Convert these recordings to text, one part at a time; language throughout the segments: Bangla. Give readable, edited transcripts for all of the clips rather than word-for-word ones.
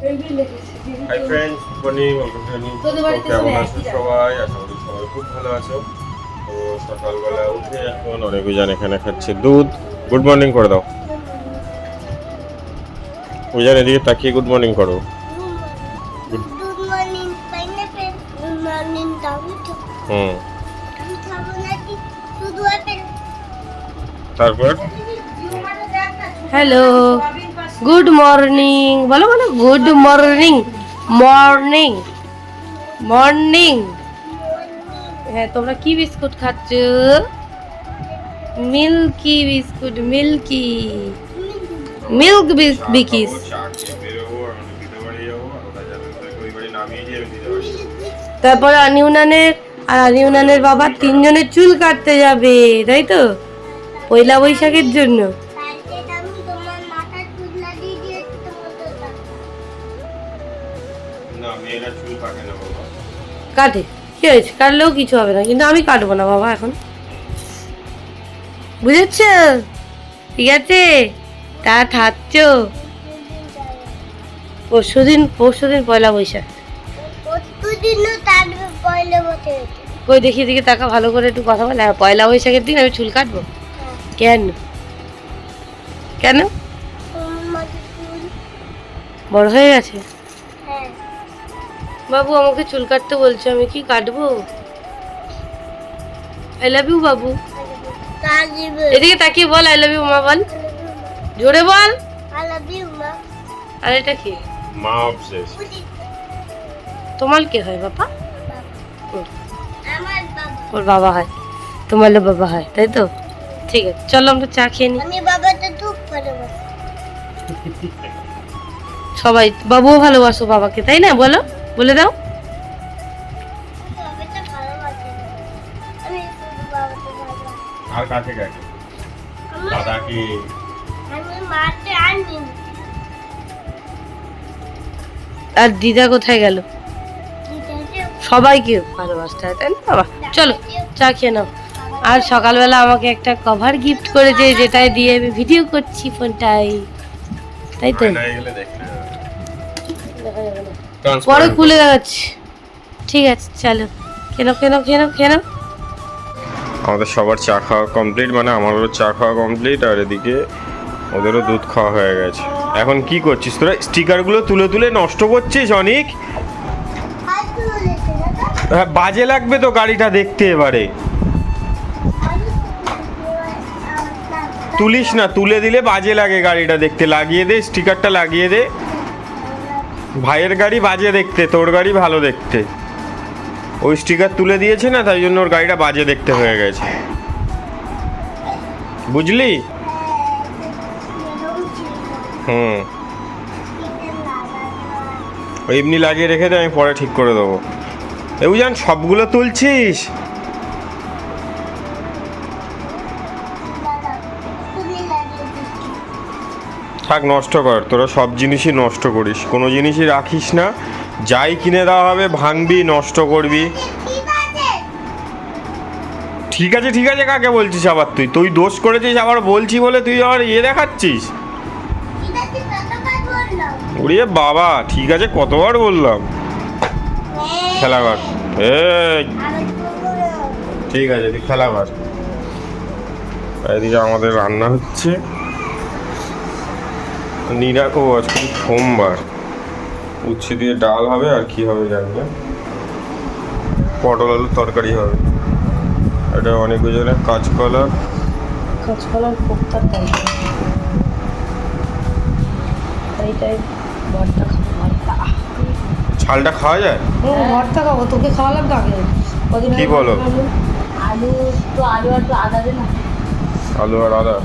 হাই ফ্রেন্ডস, গুড মর্নিং, কেমন আছো সবাই? আশা করি সবাই খুব ভালো আছো। তো সকালবেলা উঠে এখন অনেকজন এখানে খাচ্ছে দুধ। গুড মর্নিং করে দাও। উজান এদিকে তাকিয়ে গুড মর্নিং করো। Good morning pineapple, good morning tomato. আমি খাবো নাকি শুধু আপেল। তারপর হ্যালো, গুড মর্নিং বলো বলো, গুড মর্নিং, মর্নিং মর্নিং। হ্যাঁ, তোমরা কি বিস্কুট খাচ্ছ? Milky biscuit, milky Milk Bikis. তারপর আনিউনানের বাবা 3 জনের চুল কাটতে যাবে, তাই তো? পয়লা বৈশাখের জন্য। কালকে আমি তোমার মাথায় চুল লাগিয়ে দিয়েছি তোমাদের কাছে। না, মেয়েরা চুল কাটে না বাবা। কাটে, কি হয়েছে? কাটলেও কিছু হবে না, কিন্তু আমি কাটবো না বাবা এখন, বুঝেছ? ঠিক আছে, তা থাকছ। পরশুদিন পয়লা বৈশাখ। প্রতিদিনও থাকবে পয়লা বছর। কই দেখি দিকে তাকা, ভালো করে একটু কথা বলে। আর পয়লা বৈশাখের দিন আমি চুল কাটবো? কেন কেন? বড় হয়ে গেছে হ্যাঁ, বাবু, আমাকে চুল কাটতে বলছে, আমি কি কাটবো? আই লাভ ইউ বাবু। এদিকে তাকিয়ে বল আই লাভ ইউ মা, বল জোরে বল। আই লাভ ইউ মা। আর এটা কি? মা অবসেস। তোমার কে হয় বাবা? আমার বাবা। ওর বাবা হয়, তোমার বাবা হয়, তাই তো? ঠিক আছে, চলো আমরা চা খেয়ে নি। আমি বাবাকে খুব ভালোবাসি। সবাই বাবুও ভালোবাসো বাবাকে, তাই না? বলো, বলে দাও। বাবাকে ভালোবাসি। আমি শুধু বাবাকে ভালোবাসি। আর কাকে কাকে? দাদা কি? আমি মাকে আনি। আর দিদা কোথায় গেল? সবাইকে ভালোবাসতে হয়, তাই না বাবা? চলো চা খেয়ে নাও। আর সকালবেলা আমাকে একটা কভার গিফট করেছে, যেটাই দিয়ে আমি ভিডিও করছি ফোনটাই, তাই তো? পরে খুলে দেখাচ্ছি। ঠিক আছে, চলো কেন কেন কেন কেন। আমাদের সবার চা খাওয়া কমপ্লিট, মানে আমারও চা খাওয়া কমপ্লিট, আর এদিকে ওদেরও দুধ খাওয়া হয়ে গেছে। এখন কি করছিস তোরা? স্টিকারগুলো তুলে তুলে নষ্ট করছিস অনেক। হ্যাঁ, বাজে লাগবে তো গাড়িটা দেখতে। এবারে তুলিস না, তুলে দিলে বাজে লাগে গাড়িটা দেখতে। লাগিয়ে দে, স্টিকারটা লাগিয়ে দে। ভাইয়ের গাড়ি বাজে দেখতে, তোর গাড়ি ভালো দেখতে। ওই স্টিকার তুলে দিয়েছে না, তাই জন্য ওর গাড়িটা বাজে দেখতে হয়ে গেছে, বুঝলি? হুম, ওই এমনি লাগিয়ে রেখে দে, আমি পরে ঠিক করে দেবো। জান সবগুলো তুলছিস? থাক, নষ্ট কর। তোরা সব জিনিসই নষ্ট করিস, কোনো জিনিসই রাখিস না। যাই কিনে দেওয়া হবে ভাঙবি, নষ্ট করবি। ঠিক আছে ঠিক আছে, কাকে বলছিস আবার? তুই দোষ করেছিস আবার বলছি বলে তুই আবার দেখাচ্ছিস। ওরে বাবা, ঠিক আছে, কতবার বললাম খেলা কর। এই ঠিক আছে, তুই খেলা কর। এদিকে আমাদের রান্না হচ্ছে। আজকে সোমবার, উচ্ছে দিয়ে ডাল হবে, আর কি হবে জানি না। পটল আলুর তরকারি হবে। এটা অনেকজনের কাঁচকলার কোপ্তার এইটাই ভর্তা খাবো, ভর্তা। ছালটা খাওয়া যায়? ভর্তা খাবো, তোকে খাওয়ালাম তো আগে। কি বলো? আলু আর একটু আদা দে না। আলু আর আদা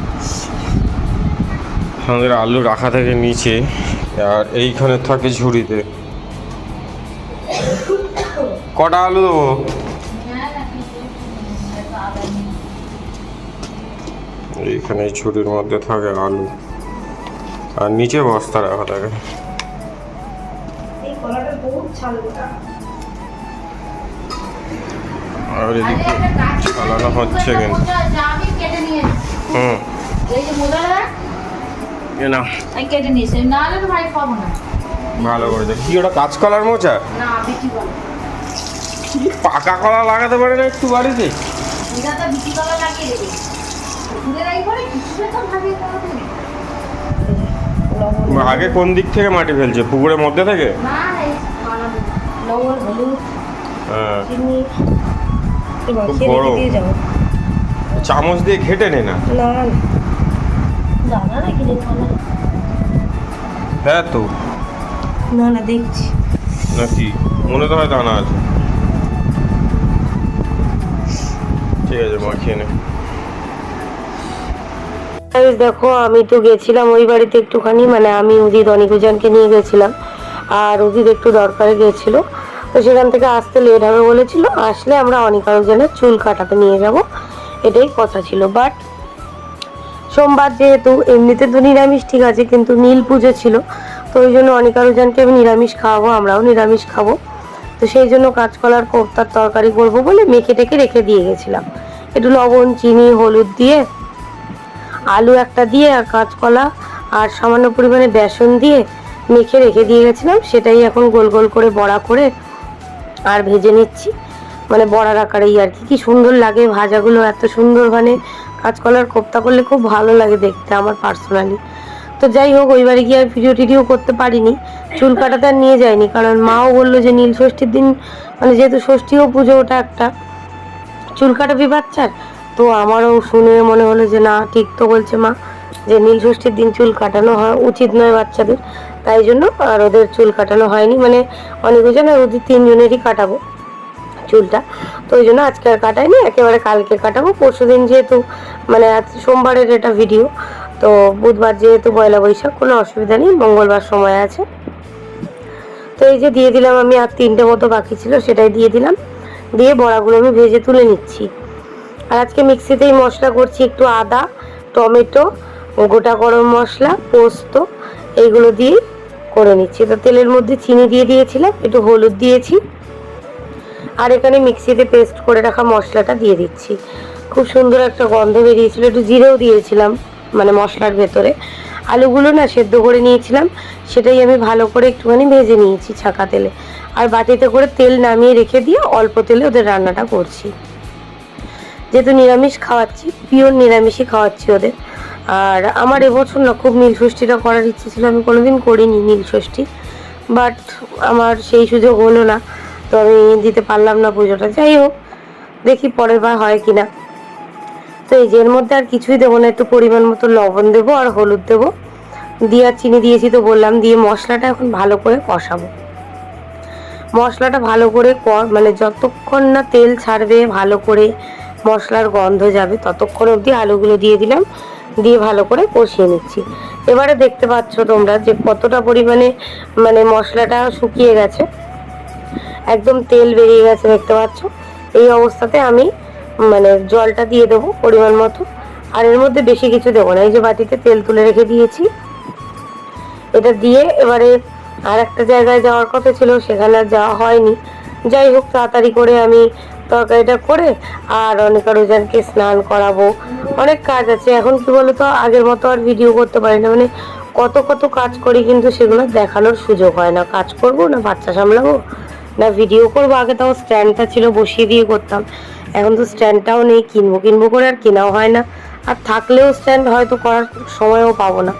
আমাদের আলু রাখা থাকে নিচে, আর এইখানে থাকে ঝুড়িতে। কটা আলু দেবো? এইখানে ঝুড়ির মধ্যে থাকে আলু, আর নিচে বস্তা রাখা থাকে। আর এদিকে চালানো হচ্ছে কিন্তু। কেটে নিয়েছে, না হলে তো ভাই খাবো না। ভালো করেছে। কি ওটা কাঁচকলার মোচা? না বিচি কলা। কি পাকা কলা লাগাতে পারে না একটু বাড়িতে? দাদা বিচি কলা লাগিয়ে দেবে। পুকুরের একবারে কিছু তো ভাগে করবে। আগে কোন দিক থেকে মাটি ফেলছে? পুকুরের মধ্যে থেকে? না এই বানাবো। লবণ হলুদ হ্যাঁ, চিনি এবার খুব খেয়ে বড়। দিয়ে যাবো। চামচ দিয়ে ঘেটে নে না। না দাদা না কিনে কলা। হ্যাঁ তো না না দেখছি। নাকি মনে তো হয় দানা আছে। ঠিক আছে, মাখিয়ে নে। দেখো আমি তো গেছিলাম ওই বাড়িতে একটুখানি, মানে আমি উদিত অনিকুজানকে নিয়ে গেছিলাম, আর উদিত একটু দরকারে গেছিল, তো সেখান থেকে আসতে লেট হবে বলেছিল। আসলে আমরা অনিকুজানের চুল কাটাতে নিয়ে যাব, এটাই কথা ছিল। বাট সোমবার যেহেতু, এমনিতে তো নিরামিষ ঠিক আছে, কিন্তু নীল পুজো ছিল, তো ওই জন্য অনিকুজানকে আমি নিরামিষ খাওয়াবো, আমরাও নিরামিষ খাবো। তো সেই জন্য কাঁচকলার কোফতার তরকারি করবো বলে মেখে টেকে রেখে দিয়ে গেছিলাম, একটু লবণ চিনি হলুদ দিয়ে, আলু একটা দিয়ে আর কাঁচকলা আর সামান্য পরিমাণে বেসন দিয়ে মেখে রেখে দিয়ে গেছিলাম। সেটাই এখন গোল গোল করে বড়া করে আর ভেজে নিচ্ছি, মানে বড়ার আকারেই আর কি। কি সুন্দর লাগে ভাজাগুলো, এত সুন্দর, মানে কাঁচকলার কোফতা করলে খুব ভালো লাগে দেখতে আমার পার্সোনালি। তো যাই হোক, ওই বাড়ি গিয়ে আর ভিডিও টিডিও করতে পারিনি, চুল কাটাতে আর নিয়ে যাইনি, কারণ মাও বললো যে নীল ষষ্ঠীর দিন, মানে যেহেতু ষষ্ঠীও পুজো, ওটা একটা চুল কাটাবি বাচ্চার, তো আমারও শুনে মনে হলো যে না, ঠিক তো বলছে মা, যে নীল ষষ্ঠীর দিন চুল কাটানো হয় উচিত নয় বাচ্চাদের, তাই জন্য আর ওদের চুল কাটানো হয়নি, মানে অনেকজন আর ওদের তিনজনেরই কাটাবো চুলটা, তো ওই জন্য আজকে আর কাটাইনি, একেবারে কালকে কাটাবো। পরশু দিন যেহেতু, মানে আজ সোমবারের এটা ভিডিও, তো বুধবার যেহেতু পয়লা বৈশাখ, কোনো অসুবিধা নেই, মঙ্গলবার সময় আছে। তো এই যে দিয়ে দিলাম আমি, আর 3টে মতো বাকি ছিল, সেটাই দিয়ে দিলাম, দিয়ে বড়াগুলো আমি ভেজে তুলে নিচ্ছি। আর আজকে মিক্সিতেই মশলা করছি, একটু আদা, টমেটো, গোটা গরম মশলা, পোস্ত, এইগুলো দিয়ে করে নিচ্ছি। তো তেলের মধ্যে চিনি দিয়ে দিয়েছিলাম, একটু হলুদ দিয়েছি, আর এখানে মিক্সিতে পেস্ট করে রাখা মশলাটা দিয়ে দিচ্ছি। খুব সুন্দর একটা গন্ধ বেরিয়েছিল, একটু জিরেও দিয়েছিলাম মানে মশলার ভেতরে। আলুগুলো না সেদ্ধ করে নিয়েছিলাম, সেটাই আমি ভালো করে একটুখানি ভেজে নিয়েছি ছাঁকা তেলে, আর বাটিতে করে তেল নামিয়ে রেখে দিয়ে অল্প তেলে ওদের রান্নাটা করছি। যেহেতু নিরামিষ খাওয়াচ্ছি, পিওর নিরামিষই খাওয়াচ্ছি ওদের। আর আমার এবছর না খুব নীল ষষ্ঠীটা করার ইচ্ছে ছিল, আমি কোনোদিন করিনি নীল ষষ্ঠী, বাট আমার সেই সুযোগ হলো না, তো আমি দিতে পারলাম না পুজোটা। যাই হোক, দেখি পরের বার হয় কিনা। তো এই যে এর মধ্যে আর কিছুই দেবো না, একটু পরিমাণ মতো লবণ দেবো আর হলুদ দেবো, দিয়ে আর চিনি দিয়েছি তো বললাম, দিয়ে মশলাটা এখন ভালো করে কষাবো। মশলাটা ভালো করে মানে যতক্ষণ না তেল ছাড়বে, ভালো করে মশলার গন্ধ যাবে, ততক্ষণ অবধি আলুগুলো দিয়ে দিলাম, দিয়ে ভালো করে কষিয়ে নিচ্ছি। এবারে দেখতে পাচ্ছ তোমরা যে কতটা পরিমাণে মানে মশলাটা শুকিয়ে গেছে, একদম তেল বেরিয়ে গেছে দেখতে পাচ্ছ। এই অবস্থাতে আমি মানে জলটা দিয়ে দেবো পরিমাণ মতো, আর এর মধ্যে বেশি কিছু দেবো না। এই যে বাটিতে তেল তুলে রেখে দিয়েছি, এটা দিয়ে এবারে আর একটা জায়গায় যাওয়ার কথা ছিল, সেখানে আর যাওয়া হয়নি। যাই হোক, তাড়াতাড়ি করে আমি তরকারিটা করে আর অনিকুজানকে স্নান করাবো, অনেক কাজ আছে। এখন কি বলতো, আগের মতো আর ভিডিও করতে পারি না, মানে কত কত কাজ করি, কিন্তু সেগুলো দেখানোর সুযোগ হয় না। কাজ করব না বাচ্চা সামলাবো না ভিডিও করবো। আগে তাও স্ট্যান্ডটা ছিল, বসিয়ে দিয়ে করতাম, এখন তো স্ট্যান্ডটাও নেই, কিনবো করে আর কেনাও হয় না, আর থাকলেও স্ট্যান্ড হয়তো করার সময়ও পাবো না।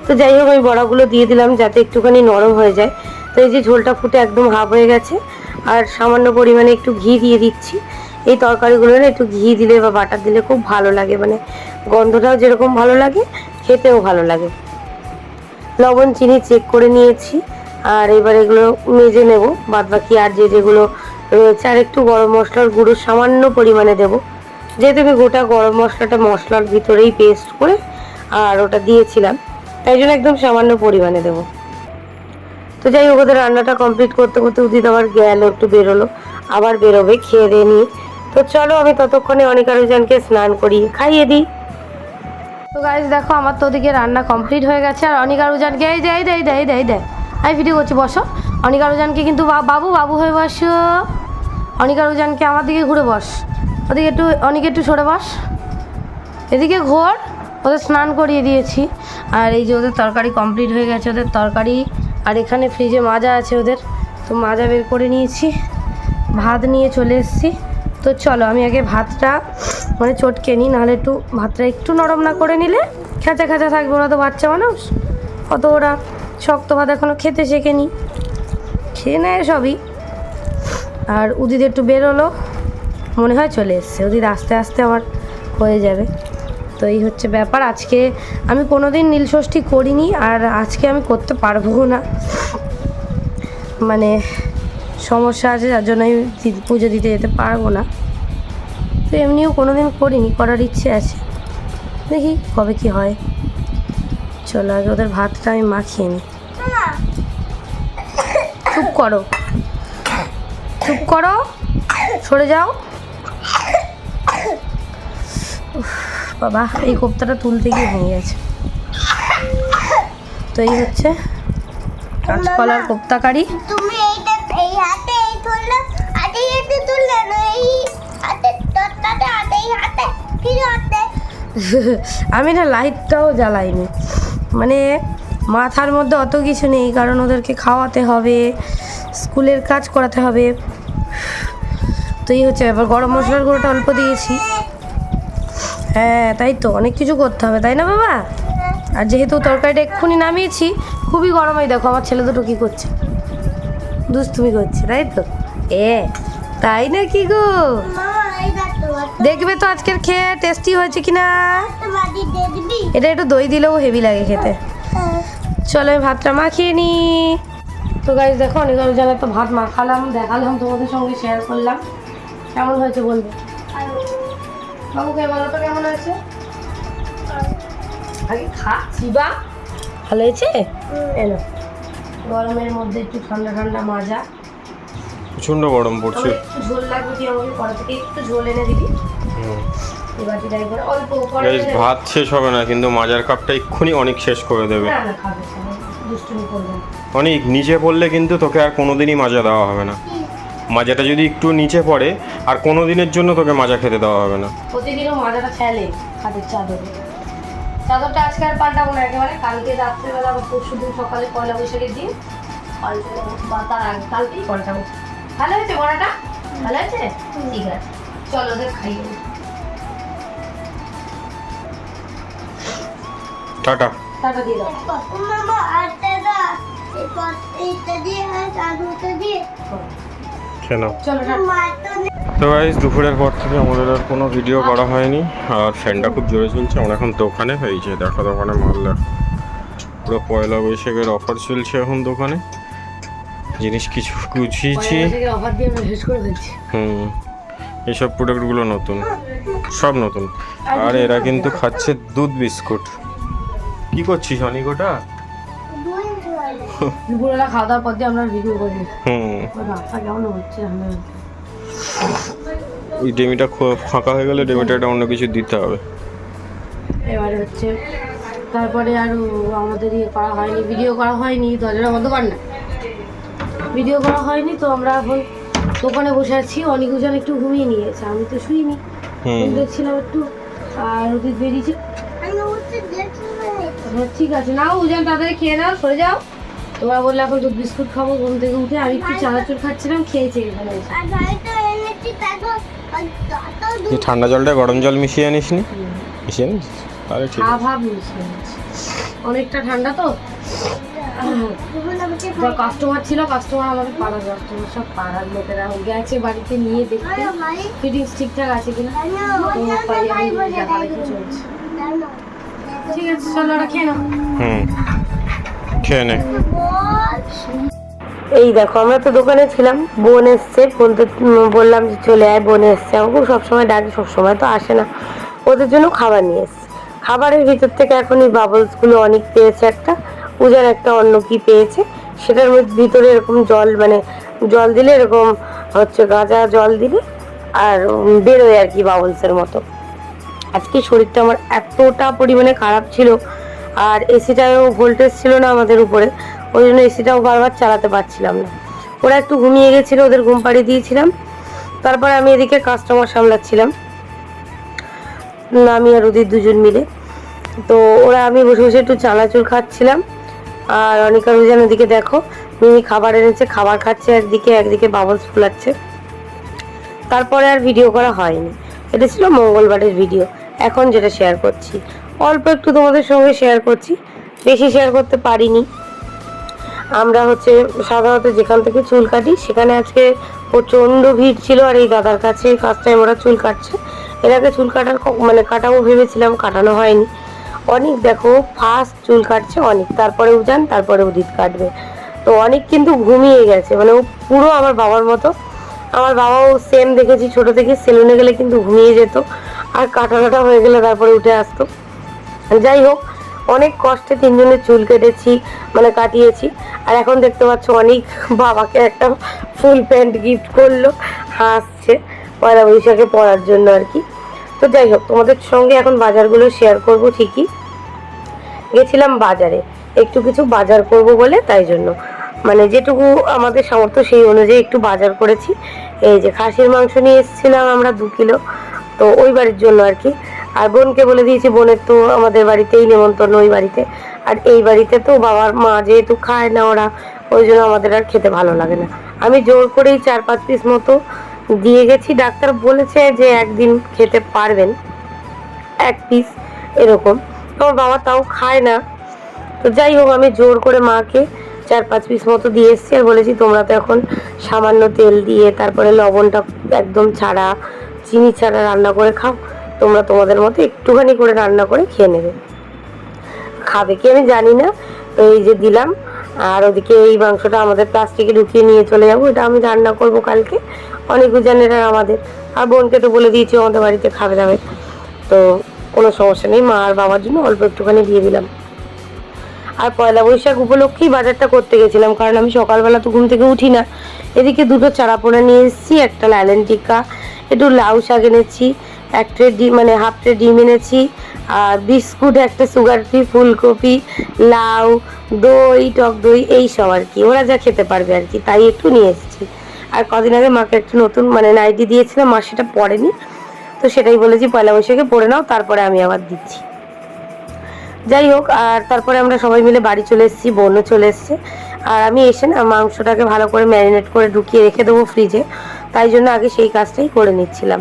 তো যাই হোক, আমি বড়াগুলো দিয়ে দিলাম যাতে একটুখানি নরম হয়ে যায়। তো এই যে ঝোলটা ফুটে একদম হাফ হয়ে গেছে, আর সামান্য পরিমাণে একটু ঘি দিয়ে দিচ্ছি। এই তরকারিগুলো না একটু ঘি দিলে বা বাটার দিলে খুব ভালো লাগে, মানে গন্ধটাও যেরকম ভালো লাগে, খেতেও ভালো লাগে। লবণ চিনি চেক করে নিয়েছি, আর এবার এগুলো মেজে নেব, বাদ বাকি আর যেগুলো রয়েছে। আর একটু গরম মশলার গুঁড়ো সামান্য পরিমাণে দেবো, যেহেতু আমি গোটা গরম মশলাটা মশলার ভিতরেই পেস্ট করে আর ওটা দিয়েছিলাম, তাই জন্য একদম সামান্য পরিমাণে দেবো। তো যাই হোক, ওদের রান্নাটা কমপ্লিট করতে করতে উদিত আবার গেল, একটু বেরোলো, আবার বেরোবে খেয়ে দিয়ে নিয়ে। তো চলো আমি ততক্ষণে অনিকুজানকে স্নান করিয়ে খাইয়ে দিই। তো গাইস দেখো, আমার তো ওদিকে রান্না কমপ্লিট হয়ে গেছে, আর অনিকুজানকে এই দেয় আমি ভিডিও করছি, বসো। অনিকুজানকে কিন্তু বাবু হয়ে বসো, অনিকুজানকে আমার দিকে ঘুরে বস, ওদিকে একটু সরে বস, এদিকে ঘোর। ওদের স্নান করিয়ে দিয়েছি, আর এই যে ওদের তরকারি কমপ্লিট হয়ে গেছে, ওদের তরকারি আর এখানে ফ্রিজে মাজা আছে ওদের, তো মাজা বের করে নিয়েছি, ভাত নিয়ে চলে এসেছি। তো চলো আমি আগে ভাতটা মানে চটকে নিই, নাহলে একটু ভাতটা একটু নরম না করে নিলে খেঁচা খেঁচা থাকবে। ওরা তো বাচ্চা মানুষ, অত ওরা শক্ত ভাত এখনও খেতে শেখেনি, খেয়ে নেয় সবই। আর উদিত একটু বেরোলো, মনে হয় চলে এসছে। উদিত আস্তে আস্তে আমার হয়ে যাবে। তো এই হচ্ছে ব্যাপার। আজকে আমি কোনো দিন নীলষষ্ঠী করিনি, আর আজকে আমি করতে পারবো না, মানে সমস্যা আছে, যার জন্য আমি পুজো দিতে যেতে পারবো না। তো এমনিও কোনো দিন করিনি, করার ইচ্ছে আছে, দেখি কবে কি হয়। চলো আগে ওদের ভাতটা আমি মাখিয়ে নিই। চুপ করো, চুপ করো, সরে যাও। উফ, বাবা এই কোপ্তাটা তুলতে গিয়ে ভেঙে গেছে। তো এই হচ্ছে কাঁচকলার কোপ্তা কারি। তুমি এইটা এই হাতে এই তুললে, আটে হাতে তুললে না, এই হাতে তরকারিটা আটে হাতে কি হাতে? আমি না লাইটটাও জ্বালাইনি, মানে মাথার মধ্যে অত কিছু নেই, কারণ ওদেরকে খাওয়াতে হবে, স্কুলের কাজ করাতে হবে। তো এই হচ্ছে ব্যাপার। গরম মশলার গুঁড়োটা অল্প দিয়েছি। হ্যাঁ তাই তো, অনেক কিছু করতে হবে, তাই না বাবা? আর যেহেতু তরকারিটা এক্ষুনি নামিয়েছি, খুবই গরম। এই দেখো আমার ছেলে দুটো কী করছে, দুষ্টুমি করছে, তাই তো? তাই না কি গো? মামা এই দেখো দেখবে তো আজকের খেয়ে টেস্টি হয়েছে কিনা। বাড়ি দিয়ে দিবি? এটা একটু দই দিলেও হেভি লাগে খেতে। চলো আমি ভাতটা মাখিয়ে নিই। তো গাইস দেখো, অনেক জানা তো ভাত মাখালাম, দেখালাম, তোমাদের সঙ্গে শেয়ার করলাম। কেমন হয়েছে বলবে? বাবুকে বলো তো কেমন হয়েছে? আগে খাচ্ছি বা ভালো হয়েছে। এলো গরমের মধ্যে একটু ঠান্ডা ঠান্ডা মাজা, প্রচন্ড গরম পড়ছে। একটু ঝোল লাগবে কি আমাকে পরে থেকে একটু ঝোল এনে দিবি। এবার একবার অল্প পরে ভাত শেষ হবে না, কিন্তু মাজার কাপটা এক্ষুনি অনেক শেষ করে দেবে। না না খাবে খাবে, দুষ্টুমি করবে না। অনেক নিচে পড়লে কিন্তু তোকে আর কোনোদিনই মাজা দেওয়া হবে না। মাজাটা যদি একটু নিচে পড়ে আর কোনো দিনের জন্য তোকে মাজা খেতে দেওয়া হবে না। প্রতিদিনও মাজাটা ফেলে খাটের চাদরে। চাদরটা আজকে আর পাল্টাবো না, একেবারে কালকে রাত্রেবেলা বা পরশু দিন সকালে পয়লা বৈশাখের দিন পাল্টাবো, বা তার আগে কালকেই পাল্টাবো। ভালো হয়েছে বড়াটা? ভালো হয়েছে, ঠিক আছে। চলো ওদের খাইয়ে দিই। টাটা। টাটা দিয়ে দাও। মামা আটটা দাও, এইটা দিয়ে আর আলুটা দিয়ে কেন? চলো টাটা। মাছটা তো গাইস দুপুরের পর থেকে আমাদের আর কোনো ভিডিও করা হয়নি, আর ফ্যানটা খুব জোরে চলছে। আমরা এখন দোকানে হয়েছে, দেখো দোকানে মাল দেখো, পুরো পয়লা বৈশাখের অফার চলছে এখন দোকানে। জিনিস কিছু গুছিয়েছি। অফার দিয়ে আমরা শেষ করে ফেলছি। এইসব প্রোডাক্টগুলো নতুন, সব নতুন। আর এরা কিন্তু খাচ্ছে দুধ বিস্কুট। কি করছিস অনিকোটা? দুপুরবেলা খাওয়া দাওয়ার পর দিয়ে আমরা ভিডিও করি। রাস্তা কেমন হচ্ছে আমরা ওই ডেমিটা ফাঁকা হয়ে গেলে ডেমিটা একটা অন্য কিছু দিতে হবে। এবারে হচ্ছে তারপরে আর আমাদের ইয়ে করা হয়নি, ভিডিও করা হয়নি। দরজাটা বন্ধ কর না, ভিডিও করা হয়নি। তো আমরা এখন দোকানে বসে আছি। অনিকুজন একটু ঘুমিয়ে নিয়েছে, আমি তো শুইনি, দেখছিলাম একটু। আর ওদের বেরিয়েছে। হ্যাঁ ঠিক আছে, নাও উজান তাড়াতাড়ি খেয়ে নাও, সরে যাও। তোমরা বললে এখন দুধ বিস্কুট খাবো ঘুম থেকে উঠে। আমি একটু চানাচুর খাচ্ছিলাম, খেয়েছি এখানে এসে। এই ঠান্ডা জলটা গরম জল মিশিয়ে আনিস নি? মিশিয়ে আনিস? তাহলে ঠিক আছে। ভাব মিশিয়ে নিয়েছি, অনেকটা ঠান্ডা তো। কাস্টমার ছিল, কাস্টমার আমাদের পাড়ার কাস্টমার, সব পাড়ার লোকেরা গেছে বাড়িতে নিয়ে দেখতে ফিটিংস ঠিকঠাক আছে কিনা। তো তাই আমি দেখালেখি চলছে। ঠিক আছে চলো ওরা খেয়ে নাও। খেয়ে নে। এই দেখো আমরা তো দোকানে ছিলাম, বোন এসছে, বলতে বললাম যে চলে আয়, বোন এসছে। আমাকে সবসময় ডাকে, সবসময় তো আসে না। ওদের জন্য খাবার নিয়ে এসছে। খাবারের ভিতর থেকে এখন এই বাবলসগুলো অনেক পেয়েছে, একটা পূজার একটা অন্য কি পেয়েছে, সেটার ভিতরে এরকম জল, মানে জল দিলে এরকম হচ্ছে গাঁজা জল দিলে আর বেরোয় আর কি বাবলসের মতো। আজকে শরীরটা আমার এতটা পরিমাণে খারাপ ছিল, আর এসিটাও ভোল্টেজ ছিল না আমাদের উপরে, ওই জন্য এসিটাও বারবার চালাতে পারছিলাম না। ওরা একটু ঘুমিয়ে গেছিলো, ওদের ঘুম পাড়িয়ে দিয়েছিলাম। তারপরে আমি এদিকে কাস্টমার সামলাচ্ছিলাম, আমি আর ওদের দুজন মিলে। তো ওরা আমি বসে বসে একটু চানাচুর খাচ্ছিলাম। আর অনিকা রুজান ওদিকে দেখো মিমি খাবার এনেছে, খাবার খাচ্ছে একদিকে বাবলস ফুলাচ্ছে। তারপরে আর ভিডিও করা হয়নি। এটা ছিল মঙ্গলবারের ভিডিও। এখন যেটা শেয়ার করছি অল্প একটু তোমাদের সঙ্গে শেয়ার করছি, বেশি শেয়ার করতে পারিনি। আমরা সাধারণত যেখান থেকে চুল কাটি সেখানে আজকে প্রচণ্ড ভিড় ছিল। আর এই দাদার কাছে ফার্স্ট টাইম ওরা চুল কাটছে। এর আগে চুল কাটাবো ভেবেছিলাম, কাটানো হয়নি। অনেক দেখো ফার্স্ট চুল কাটছে অনেক, তারপরে উজান, তারপরে উদিত কাটবে। তো অনেক কিন্তু ঘুমিয়ে গেছে, ও পুরো আমার বাবার মতো। আমার বাবাও সেম দেখেছি, ছোট থেকে সেলুনে গেলে কিন্তু ঘুমিয়ে যেত, আর কাটা হয়ে গেলে তারপরে উঠে আসতো। যাই হোক, অনেক কষ্টে তিনজনের চুল কেটেছি, কাটিয়েছি। আর এখন দেখতে পাচ্ছ অনেক বাবাকে একটা ফুল প্যান্ট গিফট করলো, হাসছে পয়লা বৈশাখে পরার জন্য আর কি। তো যাই হোক, তোমাদের সঙ্গে এখন বাজারগুলো শেয়ার করব। ঠিকই গেছিলাম বাজারে, একটু কিছু বাজার করব বলে, তাই জন্য যেটুকু আমাদের সামর্থ্য সেই অনুযায়ী একটু বাজার করেছি। এই যে খাসির মাংস নিয়ে এসেছিলাম আমরা 2 কিলো, তো ওই বাড়ির জন্য আর কি। আর বোনকে বলে দিয়েছি, বোনের তো আমাদের বাড়িতেই নেমন্তন্ন ওই বাড়িতে। আর এই বাড়িতে তো বাবার মা যেহেতু খায় না ওরা, ওই জন্য আমাদের আর খেতে ভালো লাগে না। আমি জোর করেই 4-5 পিস মতো দিয়ে গেছি। ডাক্তার বলেছে যে একদিন খেতে পারবেন 1 পিস এরকম, আমার বাবা তাও খায় না। তো যাই হোক, আমি জোর করে মাকে 4-5 পিস মতো দিয়ে এসেছি। আর বলেছি তোমরা তো এখন সামান্য তেল দিয়ে, তারপরে লবণটা একদম ছাড়া, চিনি ছাড়া রান্না করে খাও, তোমরা তোমাদের মতো একটুখানি করে রান্না করে খেয়ে নেবে। খাবে কি আমি জানি না। তো এই যে দিলাম। আর ওদিকে এই মাংসটা আমাদের প্লাস্টিকে ঢুকিয়ে নিয়ে চলে যাবো, এটা আমি রান্না করব কালকে। অনেক উজানের আর আমাদের, আর বোনকে তো বলে দিয়েছি আমাদের বাড়িতে খাবে দাবে, তো কোনো সমস্যা নেই। মা আর বাবার জন্য অল্প একটুখানি দিয়ে দিলাম। আর পয়লা বৈশাখ উপলক্ষেই বাজারটা করতে গেছিলাম, কারণ আমি সকালবেলা তো ঘুম থেকে উঠি না। এদিকে 2টো চারাপোনা নিয়ে এসেছি, একটা লালন টিক্কা, একটু লাউ শাক এনেছি, 1 ট্রে ডিম হাফ ট্রে ডিম এনেছি, আর বিস্কুট, একটা সুগার ফ্রি, ফুলকপি, লাউ, দই, টক দই, এই সব আর কি, ওরা যা খেতে পারবে আর কি, তাই একটু নিয়ে এসেছি। আর কদিন আগে মাকে একটু নতুন নাইটি দিয়েছিলাম, মা সেটা পরেনি, তো সেটাই বলেছি পয়লা বৈশাখে পরে নাও, তারপরে আমি আবার দিচ্ছি। যাই হোক, আর তারপরে আমরা সবাই মিলে বাড়ি চলে এসেছি, বোনও চলে এসছে। আর আমি এসে না মাংসটাকে ভালো করে ম্যারিনেট করে ঢুকিয়ে রেখে দেবো ফ্রিজে, তাই জন্য আগে সেই কাজটাই করে নিচ্ছিলাম।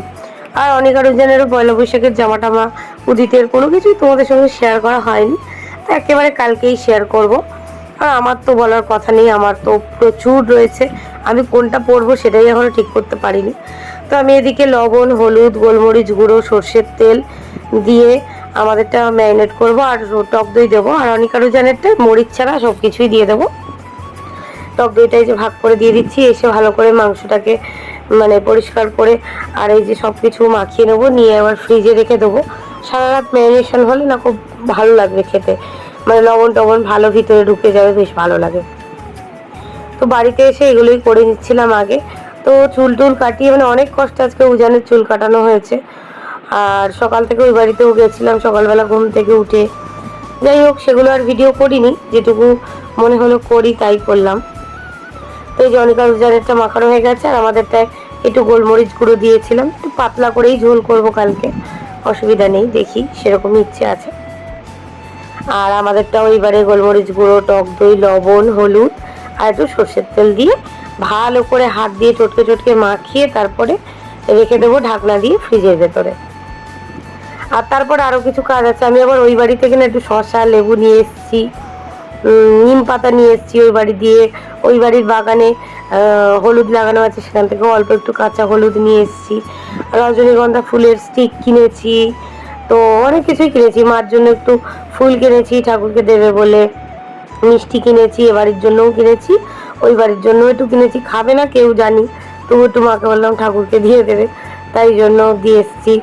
আর অনেক আরোজনেরও পয়লা বৈশাখের জামা টামা, উদিতের কোনো কিছুই তোমাদের সঙ্গে শেয়ার করা হয়নি, তো একেবারে কালকেই শেয়ার করব। আর আমার তো বলার কথা নেই, আমার তো প্রচুর রয়েছে, আমি কোনটা পরবো সেটাই এখনও ঠিক করতে পারিনি। তো আমি এদিকে লবণ, হলুদ, গোলমরিচ গুঁড়ো, সর্ষের তেল দিয়ে আমাদেরটা ম্যারিনেট করব, আর টক দই দেবো। আর অনিকা রুজানেরটা মরিচ ছাড়া সব কিছুই দিয়ে দেবো। টক দইটাই যে ভাগ করে দিয়ে দিচ্ছি। এসে ভালো করে মাংসটাকে পরিষ্কার করে আর এই যে সব কিছু মাখিয়ে নেবো, নিয়ে আবার ফ্রিজে রেখে দেবো। সারা রাত ম্যারিনেশন হলে না খুব ভালো লাগবে খেতে, লবণ টবণ ভালো ভিতরে ঢুকে যাবে, বেশ ভালো লাগে। তো বাড়িতে এসে এগুলোই করে নিচ্ছিলাম আগে। তো চুল টুল কাটিয়ে অনেক কষ্ট আজকে উজানের চুল কাটানো হয়েছে। আর সকাল থেকে ওই বাড়িতেও গেছিলাম সকালবেলা ঘুম থেকে উঠে। যাই হোক, সেগুলো আর ভিডিও করিনি, যেটুকু মনে হলো করি তাই করলাম। তো এই যে অনিকা উজানেরটা মাখানো হয়ে গেছে, আর আমাদেরটায় একটু গোলমরিচ গুঁড়ো দিয়েছিলাম, একটু পাতলা করেই ঝোল করব কালকে, অসুবিধা নেই, দেখি সেরকমই ইচ্ছে আছে। আর আমাদেরটাও এবারে গোলমরিচ গুঁড়ো, টক দই, লবণ, হলুদ আর একটু সর্ষের তেল দিয়ে ভালো করে হাত দিয়ে চটকে চটকে মাখিয়ে তারপরে রেখে দেবো ঢাকনা দিয়ে ফ্রিজের ভেতরে। আর তারপর আরও কিছু কাজ আছে। আমি আবার ওই বাড়ি থেকে না একটু শসা, লেবু নিয়ে এসেছি, নিম পাতা নিয়ে এসেছি ওই বাড়ি দিয়ে। ওই বাড়ির বাগানে হলুদ লাগানো আছে, সেখান থেকে অল্প একটু কাঁচা হলুদ নিয়ে এসেছি। রজনীগন্ধা ফুলের স্টিক কিনেছি, তো অনেক কিছুই কিনেছি। মার জন্য একটু ফুল কিনেছি ঠাকুরকে দেবে বলে, মিষ্টি কিনেছি, এ বাড়ির জন্যও কিনেছি, ওই বাড়ির জন্যও একটু কিনেছি। খাবে না কেউ জানি, তবু একটু মাকে বললাম ঠাকুরকে দিয়ে দেবে, তাই জন্য দিয়ে এসেছি।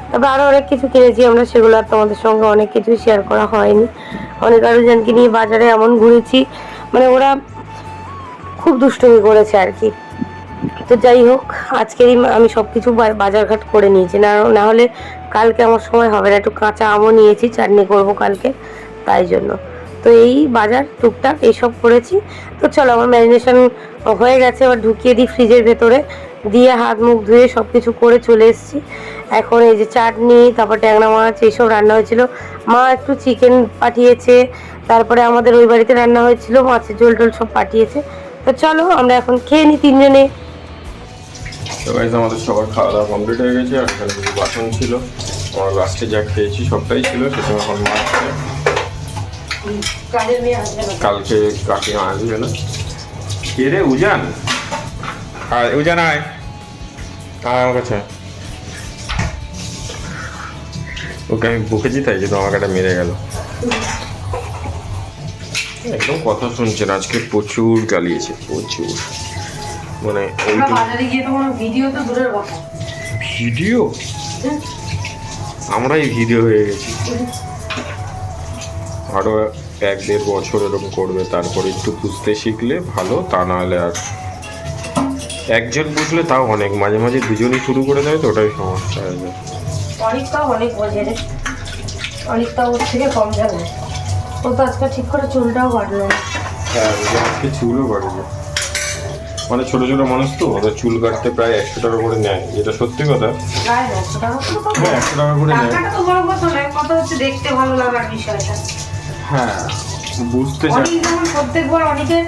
তারপর আরও অনেক কিছু কিনেছি আমরা, সেগুলো আর তোমাদের সঙ্গে অনেক কিছুই শেয়ার করা হয়নি। অনেক আরোজনকে নিয়ে বাজারে এমন ঘুরেছি, ওরা খুব দুষ্টুমি করেছে আর কি। তো যাই হোক, আজকেরই আমি সব কিছু বাজারঘাট করে নিয়েছি, না হলে কালকে আমার সময় হবে না। একটু কাঁচা আমও নিয়েছি, চাটনি করব কালকে, তাই জন্য। তো এই বাজার টুকটাক এইসব করেছি। তো চলো, আমার ম্যারিনেশন হয়ে গেছে, এবার ঢুকিয়ে দিই ফ্রিজের ভেতরে, দিয়ে হাত মুখ ধুয়ে সব কিছু করে চলে এসেছি। এখন এই যে চাটনি, তারপর ট্যাংরা মাছ এইসব রান্না হয়েছিল। মা একটু চিকেন পাঠিয়েছে, তারপরে আমাদের ওই বাড়িতে রান্না হয়েছিল মাছের ঝোল টোল সব পাঠিয়েছে। তো চলো আমরা এখন খেয়ে নিই তিনজনে। তো গাইস আমাদের সবার খাওয়া দাওয়া কমপ্লিট হয়ে গেছে। আর এখানে কিছু বাসন ছিল, আমরা লাস্টে যা খেয়েছি সবটাই ছিল, সেটা এখন মাছছে। কালকে কাকিমা আসবে না। কে রে উজান? আয় উজান, আয় আমার কাছে। ওকে আমি বকেছি তাই কিন্তু আমাকে একটা মেরে গেল। একদম কথা শুনছে না, আজকে প্রচুর গালিয়েছে, প্রচুর। মানে ভিডিও আমরাই ভিডিও হয়ে গেছি। আরো 1-1.5 বছর এরকম করবে, তারপরে একটু বুঝতে শিখলে ভালো, তা নাহলে আর একজন বুঝলে তাও অনেক, মাঝে মাঝে দুজনই শুরু করে দেয় তো ওটাই সমস্যা হয়ে যায়। অনেকটাও অনেক বোঝে রে, অনেকটা ওর থেকে কম যাবে। ও তো আজকে ঠিক করে চুলটাও কাটলো না। হ্যাঁ আজকে চুলও কাটবে, মানে ছোটো ছোটো মানুষ তো, ওদের চুল কাটতে প্রায় 100 টাকা করে নেয়, যেটা সত্যি কথা। প্রায় 100 টাকা করে তো। হ্যাঁ 100 টাকা করে নেয়। টাকাটা তো বড় কথা নয়, কথা হচ্ছে দেখতে ভালো লাগার বিষয়টা। হ্যাঁ বুঝতে চাই। অনেক যেমন প্রত্যেকবার অনেকের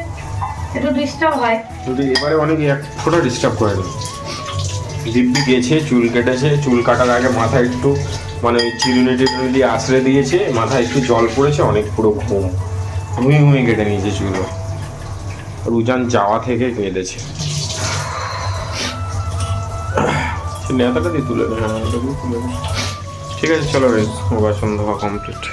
একটু ডিস্টার্ব হয়, যদি এবারে অনেকে এক ফোঁটা ডিস্টার্ব করেনি। দিব্যি গেছে, চুল কেটেছে, চুল কাটার আগে মাথায় একটু মানে ওই চিরুনি টিরুনি দিয়ে আশ্রে দিয়েছে, মাথায় একটু জল পড়েছে, অনেক পুরো ঘুমিয়ে কেটে নিয়েছে চুল। রুজান যাওয়া থেকে কেঁদেছে। নেতাটা দিয়ে তুলে দেয়, হ্যাঁ তুলে দেয়। ঠিক আছে চলো, বাসন ধোয়া কমপ্লিট।